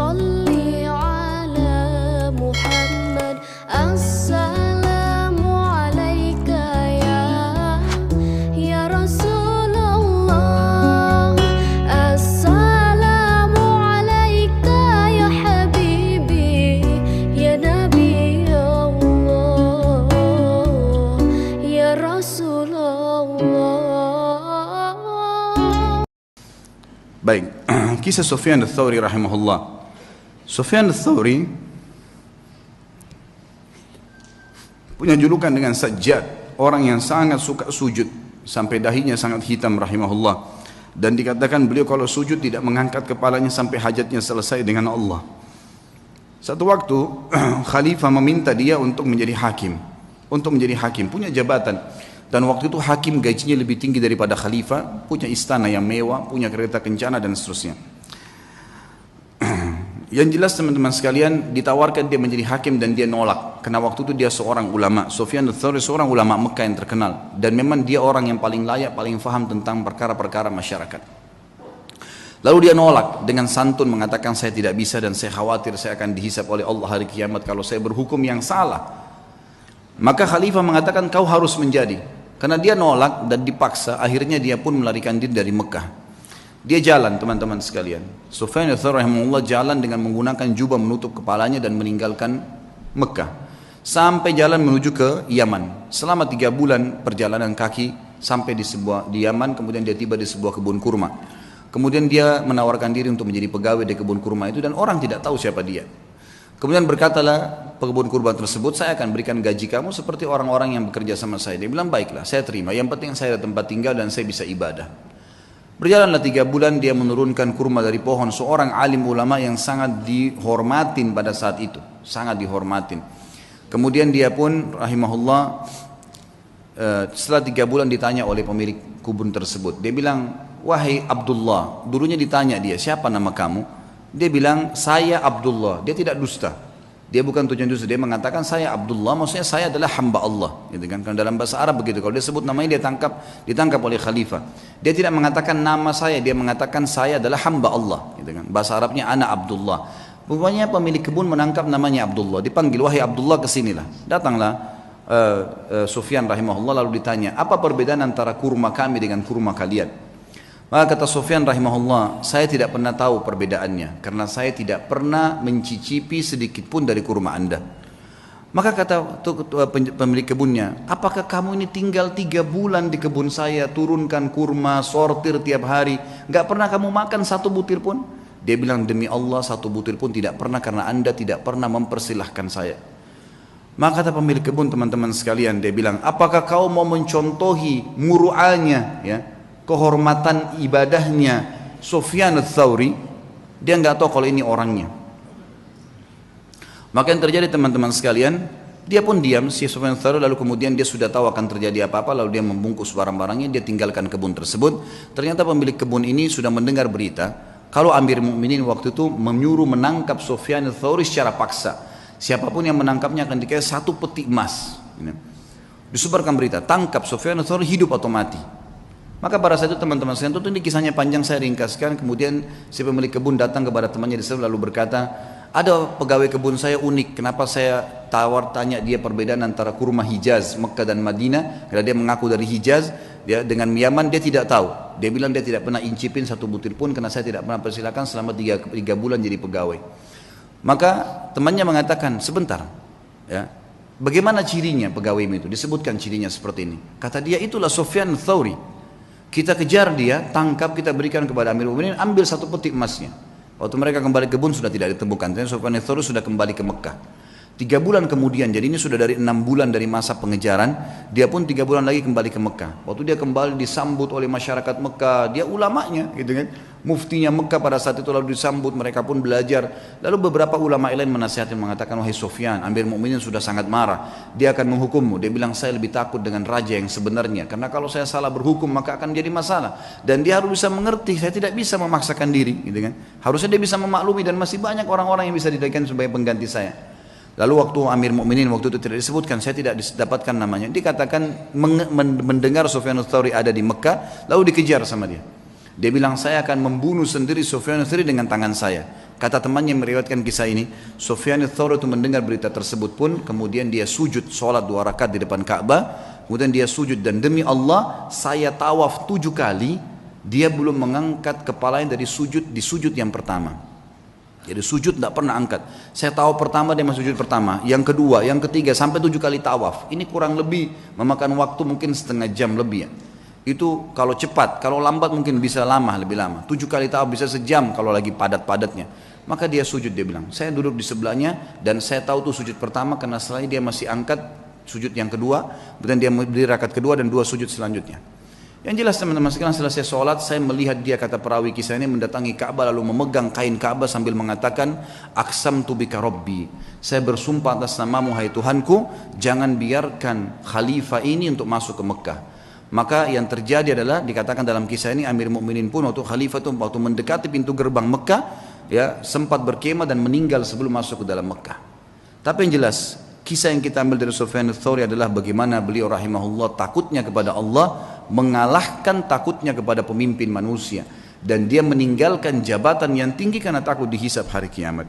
Salli ala Muhammad. Assalamu alayka ya Rasulullah. Assalamu alayka ya habibi, ya Nabi Allah, ya Rasulullah. Baik, kisah Sufyan al-Thawri rahimahullah. Sufyan al-Thawri punya julukan dengan Sajjad, orang yang sangat suka sujud sampai dahinya sangat hitam rahimahullah. Dan dikatakan beliau kalau sujud tidak mengangkat kepalanya sampai hajatnya selesai dengan Allah. Satu waktu khalifah meminta dia untuk menjadi hakim, punya jabatan. Dan waktu itu hakim gajinya lebih tinggi daripada khalifah, punya istana yang mewah, punya kereta kencana dan seterusnya. Yang jelas teman-teman sekalian, ditawarkan dia menjadi hakim dan dia nolak. Karena waktu itu dia seorang ulama. Sufyan al-Thawri seorang ulama Mekah yang terkenal. Dan memang dia orang yang paling layak, paling faham tentang perkara-perkara masyarakat. Lalu dia nolak dengan santun mengatakan saya tidak bisa dan saya khawatir saya akan dihisab oleh Allah hari kiamat kalau saya berhukum yang salah. Maka khalifah mengatakan kau harus menjadi. Karena dia nolak dan dipaksa, akhirnya dia pun melarikan diri dari Mekah. Dia jalan teman-teman sekalian. Sufyan al-Thawri rahimahullah jalan dengan menggunakan jubah menutup kepalanya dan meninggalkan Mekah. Sampai jalan menuju ke Yaman. Selama 3 bulan perjalanan kaki sampai di Yaman, kemudian dia tiba di sebuah kebun kurma. Kemudian dia menawarkan diri untuk menjadi pegawai di kebun kurma itu dan orang tidak tahu siapa dia. Kemudian berkatalah pekebun kurma tersebut, saya akan berikan gaji kamu seperti orang-orang yang bekerja sama saya. Dia bilang, baiklah, saya terima. Yang penting saya ada tempat tinggal dan saya bisa ibadah. Berjalanlah 3 bulan, dia menurunkan kurma dari pohon. Seorang alim ulama yang sangat dihormatin pada saat itu. Sangat dihormatin. Kemudian dia pun, rahimahullah, setelah 3 bulan ditanya oleh pemilik kebun tersebut. Dia bilang, wahai Abdullah, dulunya ditanya dia, siapa nama kamu? Dia bilang, saya Abdullah. Dia tidak dusta. Dia bukan tujuan dusta. Dia mengatakan, saya Abdullah, maksudnya saya adalah hamba Allah. Gitu kan? Karena dalam bahasa Arab begitu. Kalau dia sebut namanya, ditangkap oleh khalifah. Dia tidak mengatakan nama saya. Dia mengatakan, saya adalah hamba Allah. Gitu kan? Bahasa Arabnya, ana Abdullah. Pokoknya pemilik kebun menangkap namanya Abdullah. Dipanggil, wahai Abdullah, kesinilah. Datanglah Sufyan rahimahullah, lalu ditanya, apa perbedaan antara kurma kami dengan kurma kalian? Maka kata Sufyan rahimahullah, saya tidak pernah tahu perbedaannya karena saya tidak pernah mencicipi sedikit pun dari kurma anda. Maka kata pemilik kebunnya, apakah kamu ini tinggal 3 bulan di kebun saya, turunkan kurma, sortir tiap hari, gak pernah kamu makan 1 butir pun? Dia bilang, demi Allah 1 butir pun tidak pernah karena anda tidak pernah mempersilahkan saya. Maka kata pemilik kebun, teman-teman sekalian, dia bilang, apakah kau mau mencontohi muru'anya, ya, kehormatan ibadahnya Sufyan al-Thawri? Dia nggak tahu kalau ini orangnya. Maka yang terjadi teman-teman sekalian, dia pun diam si Sufyan al-Thawri, lalu kemudian dia sudah tahu akan terjadi apa-apa, lalu dia membungkus barang-barangnya, dia tinggalkan kebun tersebut. Ternyata pemilik kebun ini sudah mendengar berita kalau Amir Mukminin waktu itu menyuruh menangkap Sufyan al-Thawri secara paksa. Siapapun yang menangkapnya akan dikasih 1 peti emas. Disebarkan berita, tangkap Sufyan al-Thawri, hidup atau mati. Maka pada saat itu teman-teman sekalian, tentu ini kisahnya panjang, saya ringkaskan. Kemudian si pemilik kebun datang kepada temannya di sana lalu berkata, ada pegawai kebun saya unik, kenapa saya tanya dia perbedaan antara kurma Hijaz, Mekah dan Madinah, karena dia mengaku dari Hijaz, dia dengan Yaman dia tidak tahu. Dia bilang dia tidak pernah incipin 1 butir pun karena saya tidak pernah persilakan selama 3 bulan jadi pegawai. Maka temannya mengatakan, sebentar, ya, bagaimana cirinya pegawai itu? Disebutkan cirinya seperti ini. Kata dia, itulah Sufyan al-Thawri. Kita kejar dia, tangkap, kita berikan kepada Amir Mukminin, ambil 1 peti emasnya. Waktu mereka kembali ke kebun sudah tidak ditemukan. Tapi Sufyan al-Thawri sudah kembali ke Mekah. 3 bulan kemudian, jadi ini sudah dari 6 bulan dari masa pengejaran, dia pun 3 bulan lagi kembali ke Mekah. Waktu dia kembali disambut oleh masyarakat Mekah, dia ulamanya gitu kan, muftinya Mekah pada saat itu, lalu disambut, mereka pun belajar. Lalu beberapa ulama lain menasihati, mengatakan, wahai Sufyan, Amir Mukminin sudah sangat marah, dia akan menghukummu. Dia bilang, saya lebih takut dengan raja yang sebenarnya, karena kalau saya salah berhukum maka akan jadi masalah, dan dia harus bisa mengerti, saya tidak bisa memaksakan diri gitu kan. Harusnya dia bisa memaklumi, dan masih banyak orang-orang yang bisa dijadikan sebagai pengganti saya. Lalu waktu Amir Mukminin waktu itu tidak disebutkan, saya tidak dapatkan namanya, dikatakan mendengar Sufyan al-Thawri ada di Mekah, lalu dikejar sama dia. Dia bilang, saya akan membunuh sendiri Sufyan ats-Tsauri dengan tangan saya. Kata temannya yang meriwayatkan kisah ini, Sufyan ats-Tsauri itu mendengar berita tersebut pun, kemudian dia sujud sholat 2 rakaat di depan Ka'bah, kemudian dia sujud, dan demi Allah saya tawaf 7 kali, dia belum mengangkat kepalanya dari sujud di sujud yang pertama. Jadi sujud tidak pernah angkat. Saya tahu pertama dia masuk sujud pertama, yang kedua, yang ketiga, sampai 7 kali tawaf. Ini kurang lebih memakan waktu mungkin setengah jam lebih ya. Itu kalau cepat, kalau lambat mungkin bisa lama, lebih lama. 7 kali tawaf bisa sejam kalau lagi padat-padatnya. Maka dia sujud, dia bilang, saya duduk di sebelahnya dan saya tahu tuh sujud pertama, karena setelah dia masih angkat sujud yang kedua, kemudian dia berdiri rakaat kedua dan 2 sujud selanjutnya. Yang jelas teman-teman sekalian, selesai sholat saya melihat dia, kata perawi kisah ini, mendatangi Ka'bah lalu memegang kain Ka'bah sambil mengatakan, aqsamtu bika rabbi, saya bersumpah atas namamu hai Tuhanku, jangan biarkan khalifah ini untuk masuk ke Mekah. Maka yang terjadi adalah dikatakan dalam kisah ini, Amir Mukminin pun waktu khalifah itu waktu mendekati pintu gerbang Mekah ya sempat berkemah dan meninggal sebelum masuk ke dalam Mekah. Tapi yang jelas kisah yang kita ambil dari Sufyan ats-Tsauri adalah bagaimana beliau rahimahullah takutnya kepada Allah mengalahkan takutnya kepada pemimpin manusia, dan dia meninggalkan jabatan yang tinggi karena takut dihisab hari kiamat.